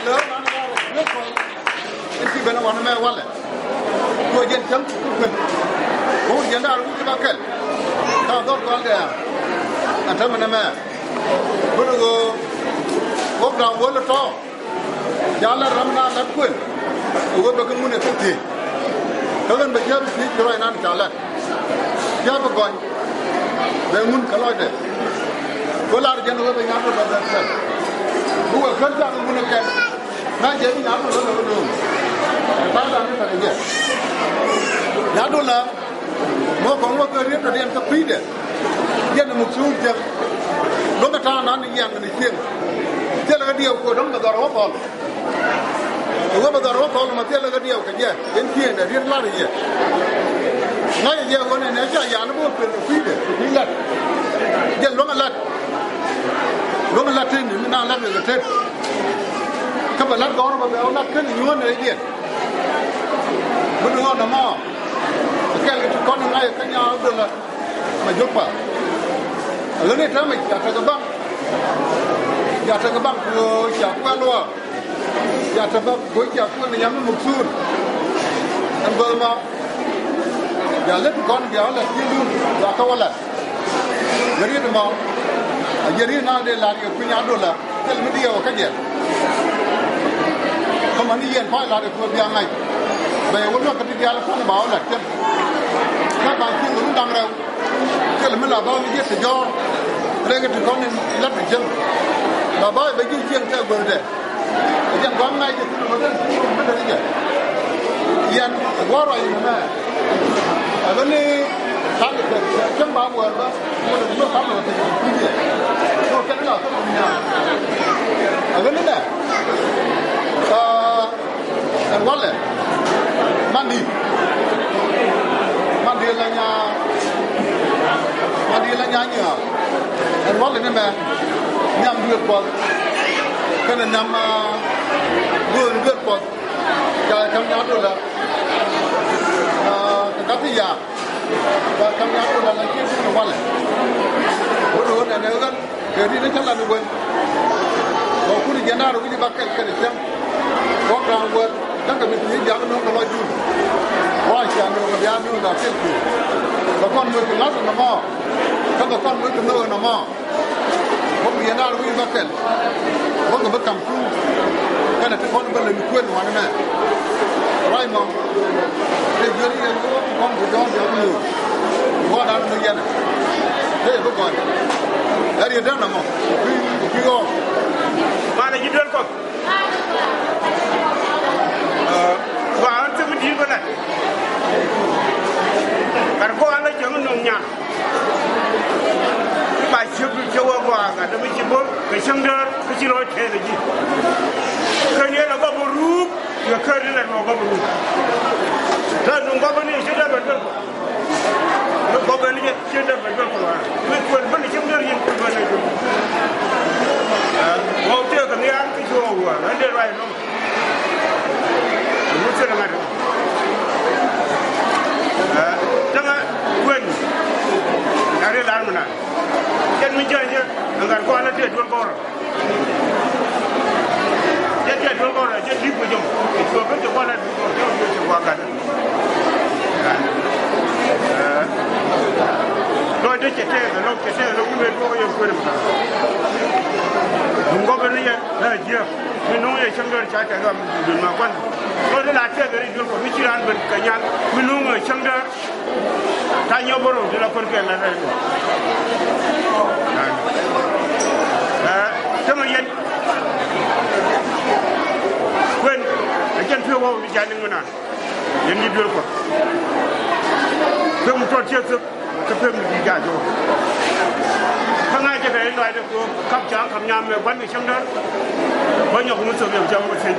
lỡ nước thôi khi bên nó mẹ quan lại tôi dân chấm cũng dân đã cũng ba cái tao tốt con kìa anh thấy mình mẹ bữa đó quốc đạo bữa đó to giá là ramna lát quên tôi có cái muốn này không thì kalau kan bây giờ thì cái này trả lại giá bao coi về muốn cái loại đấy có là dân nó bây giờ nó là sao bữa khẩn ra nó muốn cái nãy giờ nó nó được ta là cái gì giá đô la mua con mua cái riêng là riêng tập phí đấy dân là một số dân nó mà ta nói những cái này riêng thế là cái điều của nó là đó hóa con tôi bây giờ nó còn mà thế là cái điều cái gì đến kia là riêng là gì ngay giờ con này nó chạy nhà nó mua tiền phí đấy phí lật dân nó mà lật trên thì nó lật được thế các bạn lật đó mà béo lật cái nhiều hơn đấy gì bây giờ nó mà cái con này cái nhà nó được là mà giúp vào lớn này thế mình trả cái băng của trả qua luôn trả cái với trả qua này nhắm một xu anh vợ mà trả lên con béo là kia luôn là câu là giờ đi mà giờ đi nào để làm cái nhà đồ là cái mới đi vào cái gì không mà đi phải là được cái nhà này về vấn đề cái nhà là không bảo là chân các bạn khi cũng đang đâu cái là mới là bao nhiêu tự do đây cái con này lắp được chân mà bao bây giờ chuyện theo vừa đấy dân quán ngay thì nó mới được gì dân quá rồi mà ở bên này sáng được chân bao giờ đó nó sáng rồi thì cái gì nó cái nào cũng nhà ở bên này anh quán này mandi là nhà nhựa anh quán này nè nhằm được qua cái này nhằm vườn vườn qua cái trong nhà rồi là cái gì à và trong nhà rồi là cái gì nó quan lại bữa đó này nếu kan cái gì nó chắc là được quên còn cũng đi nhà rồi cái gì bắt cái này xem có rằng quên chắc là mình chỉ giá nó có loại gì quá chả nó giá nó là cái gì và con người thì lát nó mò các con người thì nó mò không biết nào cái bắt cái không có bắt cầm cú cái này con bên này quên hoàn này right mà cái gì cái con của đó giờ nhiều quá đáng người dân thế không còn đấy là đó mà khi go mà là gì đơn con và anh sẽ đi bên này còn có anh ấy chẳng nông nhà cái bài chụp cho qua cả nó mới chỉ bốn cái xăng đơn cái chỉ nói thế là gì cái này là có một rúp và cái này là có một rúp rồi chúng có bên này chúng ta bên bên nó có bên này chúng ta bên bên của mình quên bên này chúng ta yên bên này ngồi chơi cái này ăn cái chỗ của anh đây rồi nó muốn chơi làm gì chẳng hạn quên ở đây làm nào chân mình chơi chứ ngàn qua nó tiền luôn con rồi chết luôn con rồi chết đi của chúng tôi biết cho qua là cho qua cả rồi đấy chết nó cũng biết có yêu quên mà không có cái này là gì mình nói là chẳng được trả cái làm được mà quan rồi đấy là chết rồi được của mình chỉ ăn bên cái nhà mình nói người chẳng được thay nhau bro thì là con cái là này thế mà yên quên cái chân phiêu vào đi chạy những người nào yên đi đưa qua phim cho chiếc sức cái phim đi chạy rồi thằng này cái này lại được khắp tráng khắp nhám về vấn đề chẳng đó bao nhiêu cũng sự việc trong một sinh